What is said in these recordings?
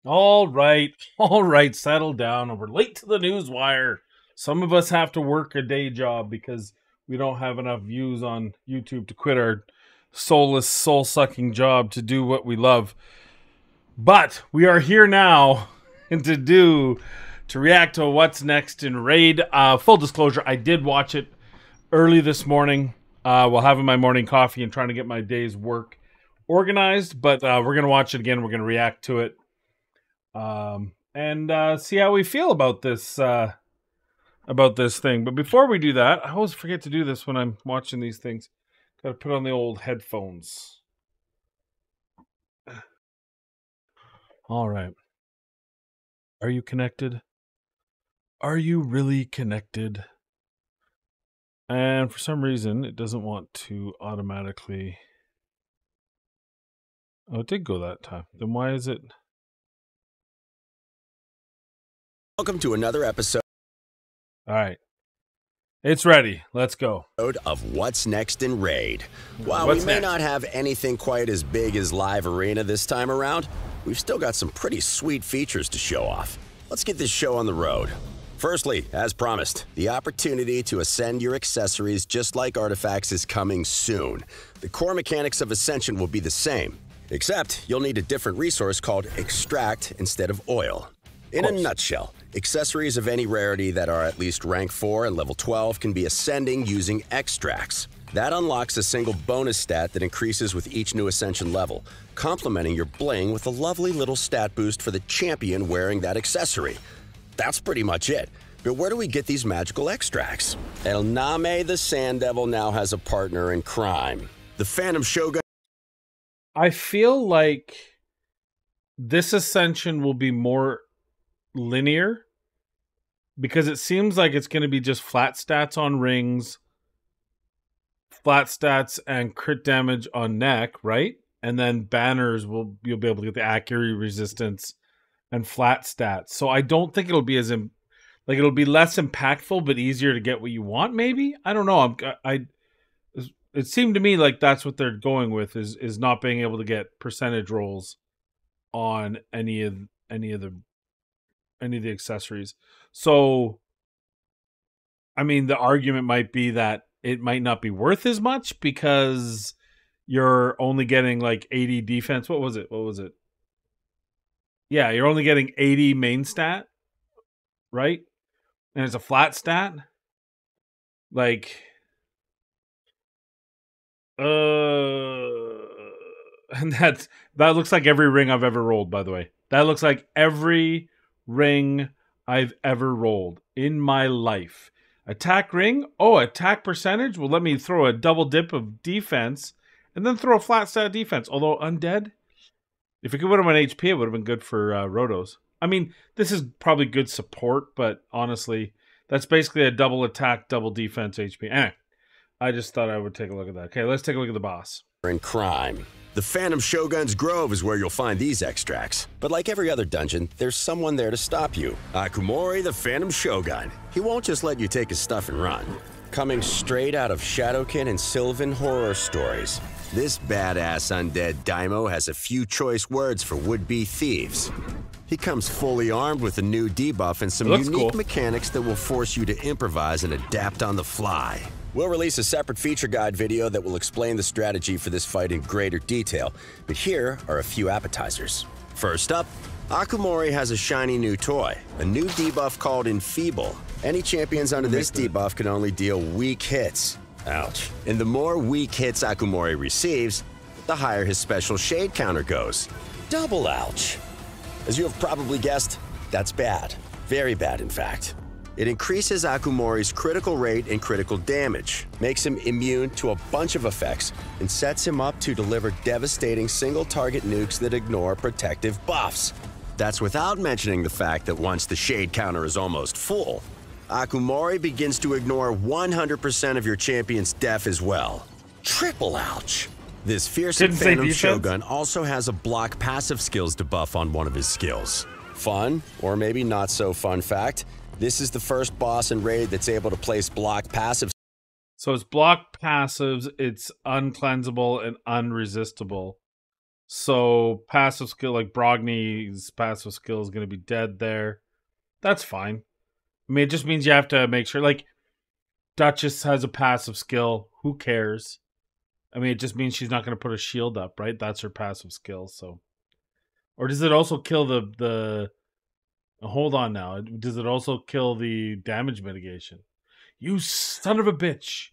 All right, settle down. We're late to the news wire. Some of us have to work a day job because we don't have enough views on YouTube to quit our soulless, soul-sucking job to do what we love. But we are here now to react to what's next in Raid. Full disclosure, I did watch it early this morning while having my morning coffee and trying to get my day's work organized. But we're going to watch it again. We're going to react to it. And see how we feel about this thing. But before we do that, I always forget to do this when I'm watching these things. Gotta put on the old headphones. All right. Are you connected? Are you really connected? And for some reason, it doesn't want to automatically... Oh, it did go that time. Then why is it... Welcome to another episode All right. It's ready. Let's go. of What's Next in Raid. While we may not have anything quite as big as Live Arena this time around, we've still got some pretty sweet features to show off. Let's get this show on the road. Firstly, as promised, the opportunity to ascend your accessories just like artifacts is coming soon. The core mechanics of Ascension will be the same, except you'll need a different resource called Extract instead of Oil. In a nutshell, accessories of any rarity that are at least rank 4 and level 12 can be ascending using extracts. That unlocks a single bonus stat that increases with each new ascension level, complementing your bling with a lovely little stat boost for the champion wearing that accessory. That's pretty much it. But where do we get these magical extracts? El Name the Sand Devil now has a partner in crime. The Phantom Shogun. I feel like this ascension will be more linear because it seems like it's going to be just flat stats on rings, flat stats and crit damage on neck, right? And then banners you'll be able to get the accuracy, resistance, and flat stats. So I don't think it'll be it'll be less impactful but easier to get what you want. Maybe, I don't know. It seemed to me like that's what they're going with is not being able to get percentage rolls on any of the accessories. So, I mean, the argument might be that it might not be worth as much because you're only getting like 80 defense. What was it? Yeah, you're only getting 80 main stat, right? And it's a flat stat. Like, and that looks like every ring I've ever rolled, by the way. That looks like every ring I've ever rolled in my life. Attack ring? Oh, attack percentage? Well, let me throw a double dip of defense and then throw a flat stat defense. Although undead, if it could put him on HP, it would have been good for Rotos. I mean, this is probably good support, but honestly, that's basically a double attack, double defense HP. Anyway, I just thought I would take a look at that. Okay, let's take a look at the boss. In crime. The Phantom Shogun's Grove is where you'll find these extracts. But like every other dungeon, there's someone there to stop you. Akumori the Phantom Shogun. He won't just let you take his stuff and run. Coming straight out of Shadowkin and Sylvan horror stories, this badass undead daimyo has a few choice words for would-be thieves. He comes fully armed with a new debuff and some unique mechanics that will force you to improvise and adapt on the fly. We'll release a separate feature guide video that will explain the strategy for this fight in greater detail, but here are a few appetizers. First up, Akumori has a shiny new toy, a new debuff called Enfeeble. Any champions under this debuff can only deal weak hits. Ouch. And the more weak hits Akumori receives, the higher his special shade counter goes. Double ouch. As you have probably guessed, that's bad. Very bad, in fact. It increases Akumori's critical rate and critical damage, makes him immune to a bunch of effects, and sets him up to deliver devastating single-target nukes that ignore protective buffs. That's without mentioning the fact that once the shade counter is almost full, Akumori begins to ignore 100% of your champion's def as well. Triple ouch! This fearsome Phantom Shogun also has a block passive skills debuff on one of his skills. Fun, or maybe not so fun fact, this is the first boss in Raid that's able to place block passives. So it's block passives, it's uncleansable and unresistible. So passive skill, like Brogny's passive skill is going to be dead there. That's fine. I mean, it just means you have to make sure, like, Duchess has a passive skill. Who cares? I mean, it just means she's not going to put a shield up, right? That's her passive skill. So, or does it also kill the? Hold on now. Does it also kill the damage mitigation? You son of a bitch!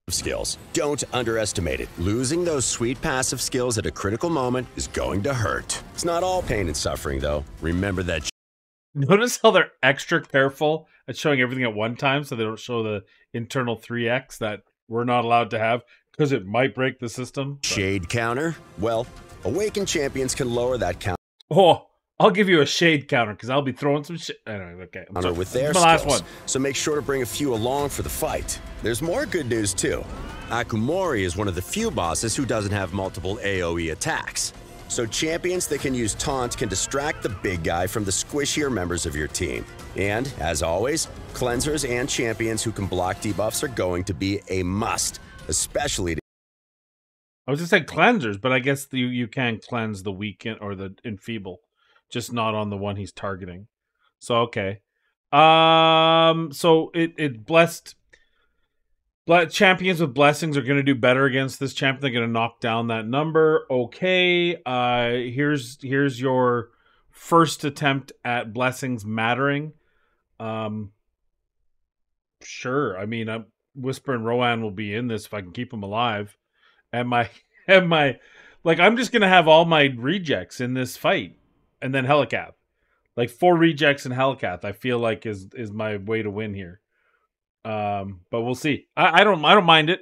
Skills. Don't underestimate it. Losing those sweet passive skills at a critical moment is going to hurt. It's not all pain and suffering, though. Remember that. Notice how they're extra careful at showing everything at one time, so they don't show the internal 3x that we're not allowed to have because it might break the system. Shade counter? Well, awakened champions can lower that counter. Oh, I'll give you a shade counter because I'll be throwing some shit. Anyway, okay. With their my skills, last one. So make sure to bring a few along for the fight. There's more good news too. Akumori is one of the few bosses who doesn't have multiple AoE attacks. So champions that can use taunt can distract the big guy from the squishier members of your team. And, as always, cleansers and champions who can block debuffs are going to be a must, especially I was just saying cleansers, but I guess you can cleanse the weaken or the enfeeble, just not on the one he's targeting. So okay. So it blessed. Champions with blessings are going to do better against this champion. They're going to knock down that number. Okay. Here's your first attempt at blessings mattering. Sure. I mean, Whisper and Rowan will be in this if I can keep them alive. And my like, I'm just going to have all my rejects in this fight. And then Helicath. Like 4 rejects and Helicath, I feel like is my way to win here. But we'll see. I don't mind it.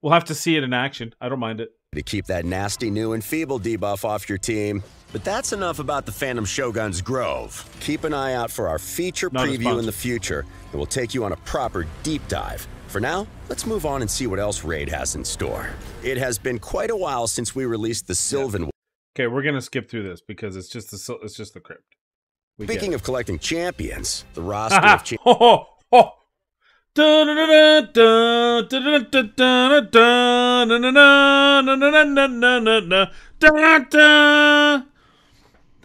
We'll have to see it in action. I don't mind it. to keep that nasty new enfeeble debuff off your team. But that's enough about the Phantom Shogun's Grove. Keep an eye out for our feature preview in the future, and we'll take you on a proper deep dive. For now, let's move on and see what else Raid has in store. It has been quite a while since we released the Sylvan. Okay, we're gonna skip through this because it's just the crypt. Speaking of collecting champions, the roster of the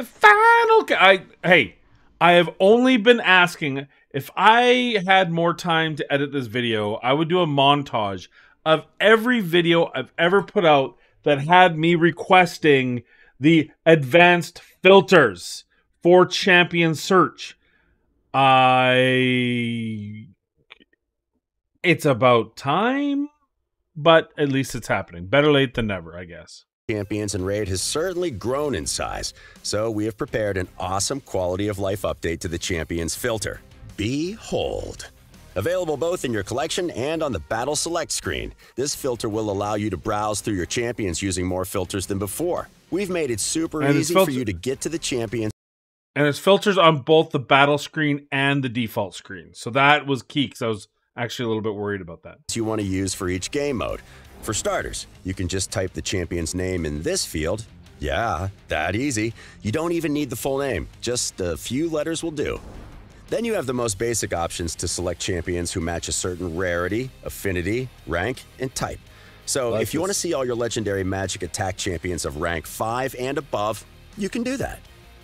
final. I have only been asking if I had more time to edit this video, I would do a montage of every video I've ever put out that had me requesting the advanced filters for champion search. It's about time, but at least it's happening. Better late than never, I guess. Champions and Raid has certainly grown in size, so we have prepared an awesome quality of life update to the Champions filter. Behold. Available both in your collection and on the Battle Select screen, this filter will allow you to browse through your champions using more filters than before. We've made it super easy for you to get to the champions. And it's filters on both the battle screen and the default screen. So that was key because I was actually a little bit worried about that. You want to use for each game mode. For starters, you can just type the champion's name in this field. Yeah, that easy. You don't even need the full name. Just a few letters will do. Then you have the most basic options to select champions who match a certain rarity, affinity, rank, and type. So if you want to see all your legendary magic attack champions of rank 5 and above, you can do that.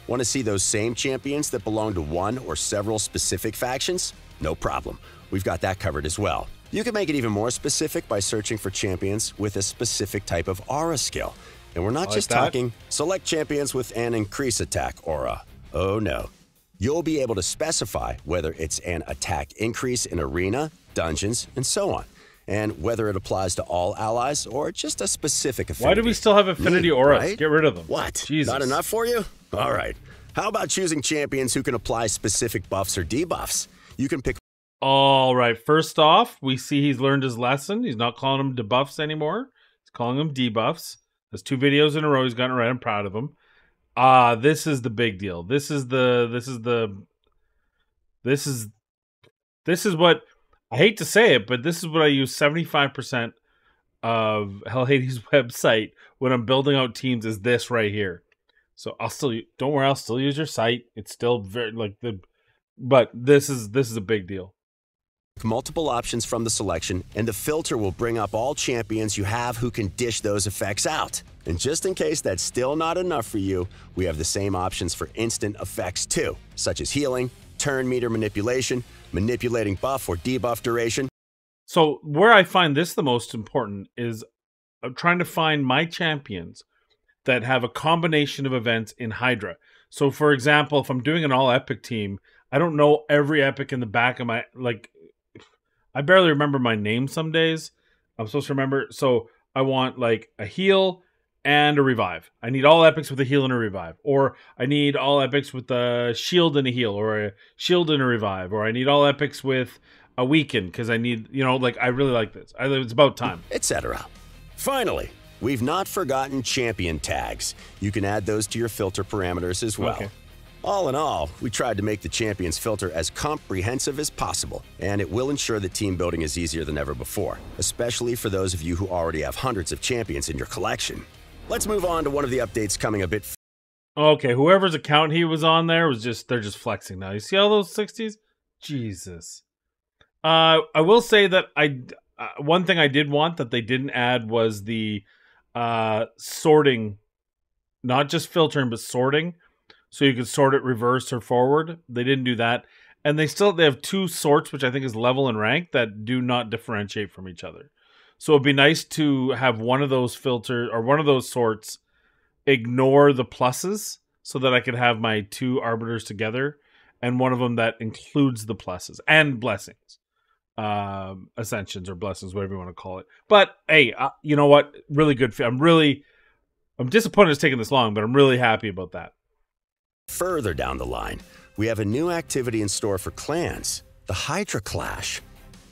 Want to see those same champions that belong to one or several specific factions? No problem. We've got that covered as well. You can make it even more specific by searching for champions with a specific type of aura skill. And we're not just talking select champions with an increase attack aura. Oh no. You'll be able to specify whether it's an attack increase in arena, dungeons, and so on. And whether it applies to all allies or just a specific affinity. Why do we still have affinity auras? Right? Get rid of them. What? Jesus. Not enough for you? All right. How about choosing champions who can apply specific buffs or debuffs? You can pick. All right. First off, we see he's learned his lesson. He's not calling them debuffs anymore. He's calling them debuffs. There's 2 videos in a row he's gotten it right. I'm proud of him. This is the big deal. This is what I hate to say it, but this is what I use 75% of Hell Hades' website when I'm building out teams is this right here. So don't worry, I'll still use your site. It's still very but this is a big deal. multiple options from the selection, and the filter will bring up all champions you have who can dish those effects out. And just in case that's still not enough for you, we have the same options for instant effects too, such as healing, turn meter manipulation, manipulating buff or debuff duration. So where I find this the most important is I'm trying to find my champions that have a combination of events in Hydra. So for example, if I'm doing an all epic team, I don't know every epic in the back of my, like, I barely remember my name some days. I'm supposed to remember. So I want like a heal and a revive. I need all epics with a heal and a revive. Or I need all epics with a shield and a heal, or a shield and a revive. Or I need all epics with a weaken because I need, you know, like, I really like this. It's about time. Etc. Finally, we've not forgotten champion tags. You can add those to your filter parameters as well. Okay. All in all, we tried to make the champions filter as comprehensive as possible, and it will ensure that team building is easier than ever before, especially for those of you who already have hundreds of champions in your collection. Let's move on to one of the updates coming a bit. Okay, whoever's account he was on there was just, they're just flexing now. You see all those 60s? Jesus. I will say that one thing I did want that they didn't add was the sorting, not just filtering, but sorting. So you could sort it reverse or forward. They didn't do that. And they have two sorts, which I think is level and rank, that do not differentiate from each other. So it'd be nice to have one of those filters or one of those sorts ignore the pluses so that I could have my two arbiters together, and one of them that includes the pluses and blessings. Ascensions or blessings, whatever you want to call it. But hey, you know what? Really good. I'm disappointed it's taking this long, but I'm really happy about that. Further down the line, we have a new activity in store for clans, the Hydra Clash.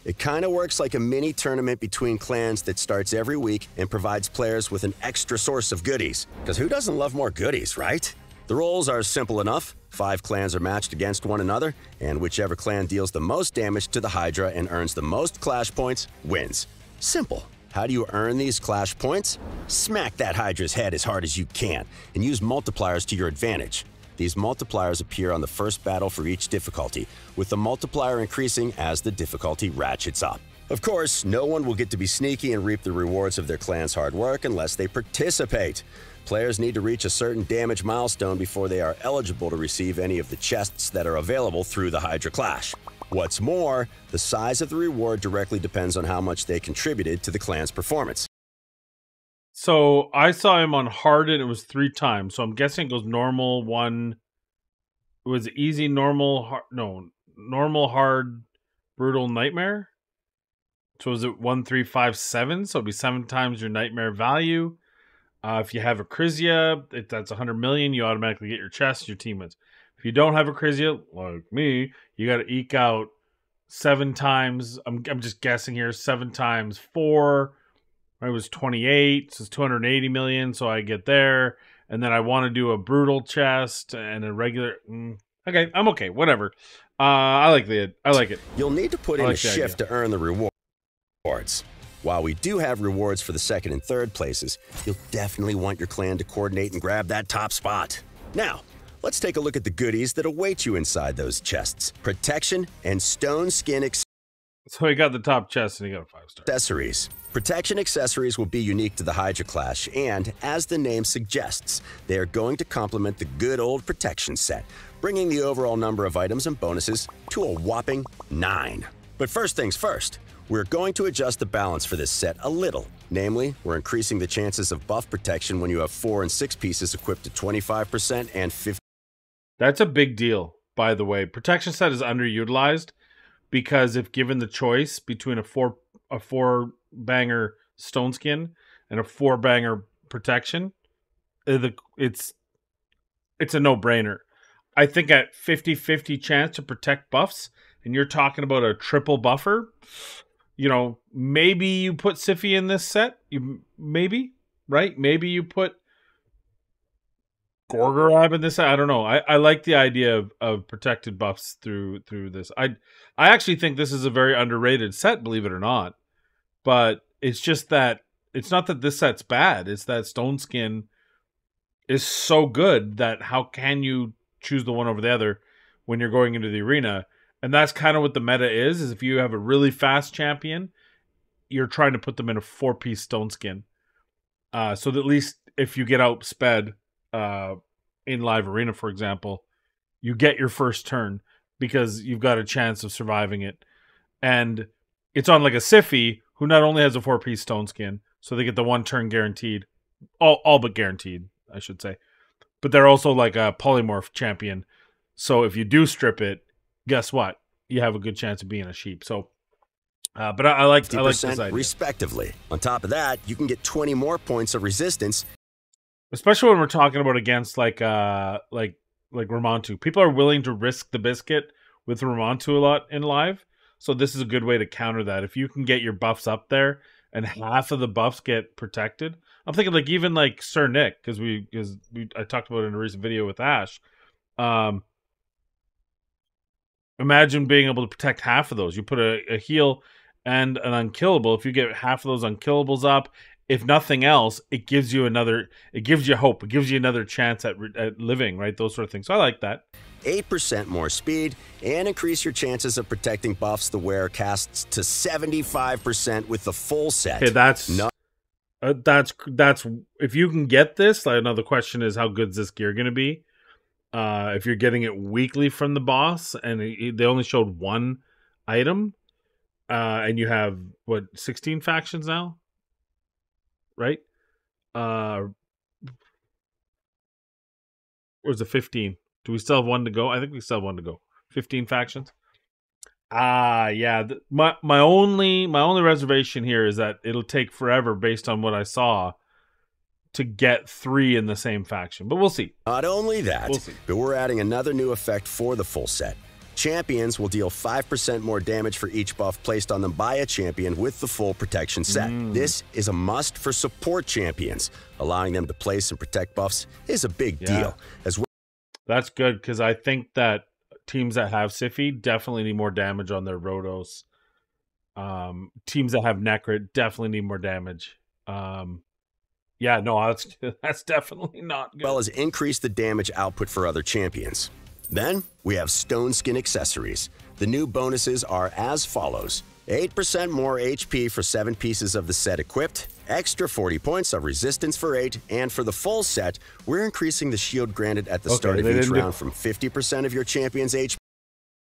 It kind of works like a mini tournament between clans that starts every week and provides players with an extra source of goodies. Because who doesn't love more goodies, right? The roles are simple enough. 5 clans are matched against one another, and whichever clan deals the most damage to the Hydra and earns the most Clash points wins. Simple. How do you earn these Clash points? Smack that Hydra's head as hard as you can and use multipliers to your advantage. These multipliers appear on the first battle for each difficulty, with the multiplier increasing as the difficulty ratchets up. Of course, no one will get to be sneaky and reap the rewards of their clan's hard work unless they participate. Players need to reach a certain damage milestone before they are eligible to receive any of the chests that are available through the Hydra Clash. What's more, the size of the reward directly depends on how much they contributed to the clan's performance. So I saw him on hard and it was 3 times. So I'm guessing it goes normal, 1. It was easy, normal, hard, no, normal, hard, brutal, nightmare. So was it 1, 3, 5, 7? So it'd be 7 times your nightmare value. If you have a Chrysia, that's 100 million. You automatically get your chest. Your team wins. If you don't have a Chrysia, like me, you got to eke out 7 times. I'm just guessing here. 7 times 4. It was 28, so it's 280 million, so I get there. And then I want to do a brutal chest and a regular... Okay, I'm okay, whatever. I like it. You'll need to put in a shift to earn the rewards. While we do have rewards for the 2nd and 3rd places, you'll definitely want your clan to coordinate and grab that top spot. Now, let's take a look at the goodies that await you inside those chests. Protection and stone skin So he got the top chest and he got a 5-star. Accessories. Protection accessories will be unique to the Hydra Clash, and, as the name suggests, they are going to complement the good old protection set, bringing the overall number of items and bonuses to a whopping 9. But first things first, we're going to adjust the balance for this set a little. Namely, we're increasing the chances of buff protection when you have 4 and 6 pieces equipped to 25% and 50%. That's a big deal, by the way. Protection set is underutilized because if given the choice between a 4-banger stone skin and a 4-banger protection, it's a no-brainer. I think at 50-50 chance to protect buffs, and you're talking about a triple buffer, you know, maybe you put Siphi in this set. Maybe, right? Maybe you put Gorgorab in this set. I don't know. I like the idea of protected buffs through this. I actually think this is a very underrated set, believe it or not. But it's just that it's not that this set's bad. It's that Stone Skin is so good that how can you choose the one over the other when you're going into the arena? And that's kind of what the meta is if you have a really fast champion, you're trying to put them in a 4-piece stone skin. So that at least if you get outsped in live arena, for example, you get your first turn because you've got a chance of surviving it. And it's on like a Siffy, who not only has a 4-piece stone skin, so they get the 1 turn guaranteed, all but guaranteed, I should say. But they're also like a polymorph champion. So if you do strip it, guess what? You have a good chance of being a sheep. So, but I like this idea. Respectively. On top of that, you can get 20 more points of resistance, especially when we're talking about against like Ramontu. People are willing to risk the biscuit with Ramontu a lot in live. So this is a good way to counter that. If you can get your buffs up there and half of the buffs get protected, I'm thinking like even like Sir Nick, because I talked about it in a recent video with Ash. Imagine being able to protect half of those. You put a heal and an unkillable. If you get half of those unkillables up, if nothing else, it gives you hope. It gives you another chance at living, right? Those sort of things. So I like that. 8% more speed, and increase your chances of protecting buffs the wearer casts to 75% with the full set. Okay, that's if you can get this. Like, another question is, how good is this gear going to be? If you're getting it weekly from the boss, and they only showed 1 item, and you have 16 factions now, right? Or is it 15? Do we still have 1 to go? I think we still have 1 to go. 15 factions. Yeah. My only reservation here is that it'll take forever, based on what I saw, to get 3 in the same faction. But we'll see. Not only that, we'll see. But we're adding another new effect for the full set. Champions will deal 5% more damage for each buff placed on them by a champion with the full protection set. This is a must for support champions. Allowing them to place and protect buffs is a big deal. As well. That's good, because I think that teams that have Siffy definitely need more damage on their Rotos. Teams that have Necrit definitely need more damage. Yeah, no, that's definitely not good. As well as increase the damage output for other champions. Then we have Stone Skin accessories. The new bonuses are as follows. 8% more HP for 7 pieces of the set equipped, extra 40 points of resistance for 8, and for the full set, we're increasing the shield granted at the start of each round from 50% of your champion's HP.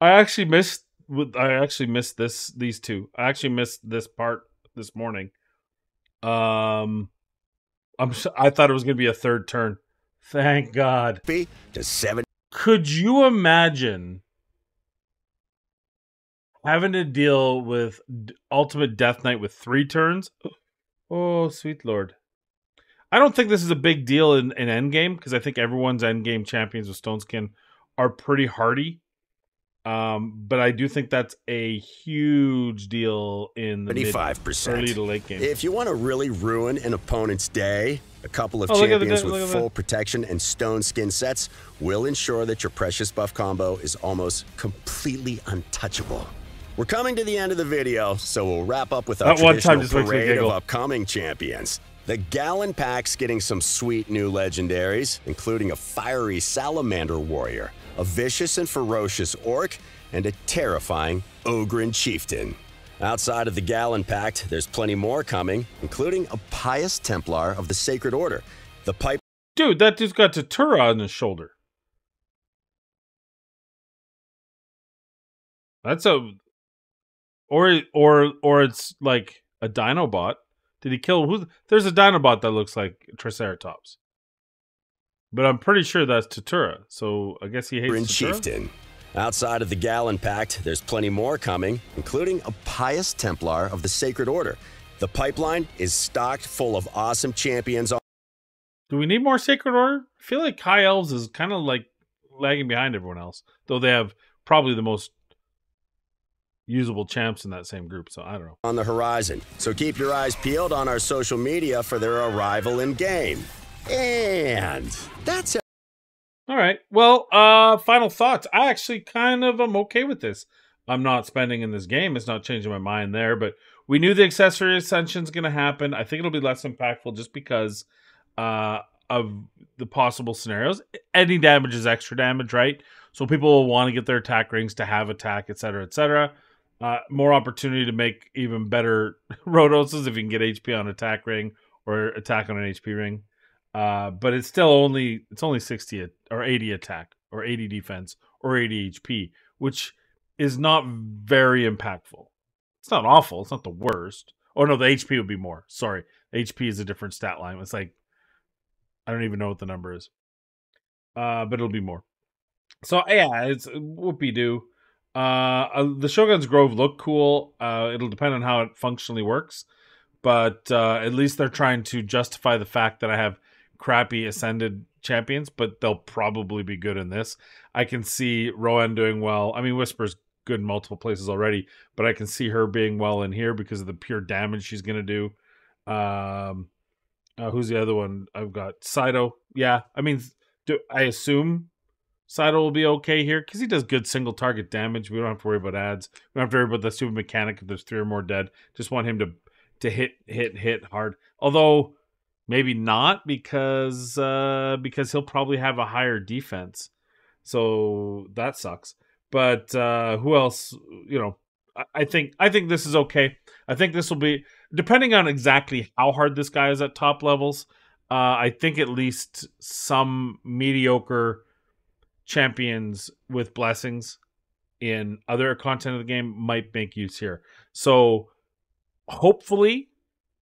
I actually missed these two. I actually missed this part this morning. I thought it was going to be a 3rd turn. Thank God. To 7. Could you imagine having to deal with Ultimate Death Knight with 3 turns? Oh, sweet Lord. I don't think this is a big deal in endgame, because I think everyone's endgame champions with Stone Skin are pretty hardy. But I do think that's a huge deal in the 25%. Early to late game. If you want to really ruin an opponent's day, a couple of champions with full protection and Stone Skin sets will ensure that your precious buff combo is almost completely untouchable. We're coming to the end of the video, so we'll wrap up with our traditional parade of upcoming champions. The Gallon Pack's getting some sweet new legendaries, including a fiery Salamander Warrior, a vicious and ferocious Orc, and a terrifying Ogren Chieftain. Outside of the Gallon Pact, there's plenty more coming, including a Pious Templar of the Sacred Order. The pipe. Dude, that dude's got Tatura on his shoulder. That's a... Or it's like a Dinobot. Did he kill... Who? There's a Dinobot that looks like Triceratops. But I'm pretty sure that's Tatura, so I guess he hates Tatura. Chieftain. Outside of the Gallon Pact, there's plenty more coming, including a Pious Templar of the Sacred Order. The pipeline is stocked full of awesome champions. Do we need more Sacred Order? I feel like High Elves is kind of like lagging behind everyone else, though they have probably the most usable champs in that same group, so I don't know. On the horizon, so keep your eyes peeled on our social media for their arrival in game. And that's it. All right. Well, final thoughts. I actually kind of am okay with this. I'm not spending in this game. It's not changing my mind there, but we knew the accessory ascension is going to happen. I think it'll be less impactful just because of of the possible scenarios. Any damage is extra damage, right? So people will want to get their attack rings to have attack, etc., etc. More opportunity to make even better Rhodoses if you can get HP on attack ring or attack on an HP ring. But it's still only 60 or 80 attack or 80 defense or 80 HP, which is not very impactful. It's not awful. It's not the worst. Oh no, the HP would be more. Sorry, HP is a different stat line. It's like I don't even know what the number is, but it'll be more. So yeah, it's whoopie doo. The Shogun's Grove look cool. It'll depend on how it functionally works, but at least they're trying to justify the fact that I have crappy ascended champions, but they'll probably be good in this. I can see Rowan doing well. I mean, Whisper's good in multiple places already, but I can see her being well in here because of the pure damage she's going to do. Who's the other one? I've got Saito. Yeah, I mean, I assume Saito will be okay here because he does good single target damage. We don't have to worry about ads. We don't have to worry about the stupid mechanic if there's 3 or more dead. Just want him to hit hard. Although maybe not because he'll probably have a higher defense. So that sucks. But who else? You know, I think this is okay. I think this will be, depending on exactly how hard this guy is at top levels. I think at least some mediocre champions with blessings in other content of the game might make use here. So hopefully,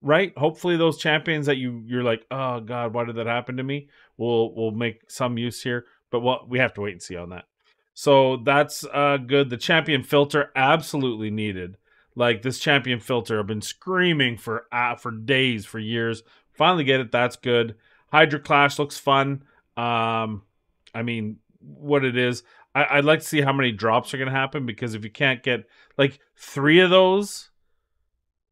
right? Hopefully those champions that you're like, oh god, why did that happen to me? Will make some use here. But we have to wait and see on that. So that's good. The champion filter, absolutely needed. Like this champion filter, I've been screaming for days, for years. Finally get it. That's good. Hydra Clash looks fun. I mean, what it is, I'd like to see how many drops are going to happen, because if you can't get like 3 of those,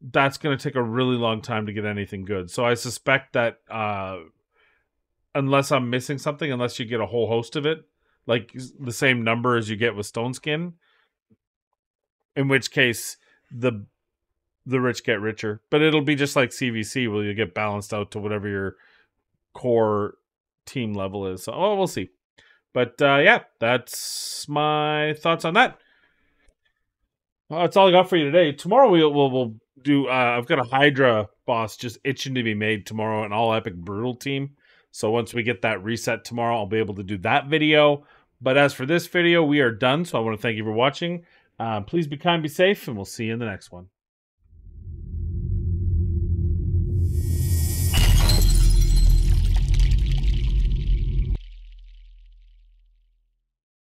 that's going to take a really long time to get anything good. So I suspect that unless I'm missing something, unless you get a whole host of it, like the same number as you get with Stone Skin, in which case the rich get richer. But it'll be just like CVC, where you get balanced out to whatever your core team level is. So we'll see. But yeah, that's my thoughts on that. That's all I got for you today. Tomorrow we'll do. I've got a Hydra boss just itching to be made tomorrow, an all epic brutal team. So once we get that reset tomorrow, I'll be able to do that video. But as for this video, we are done. So I want to thank you for watching. Please be kind, be safe, and we'll see you in the next one.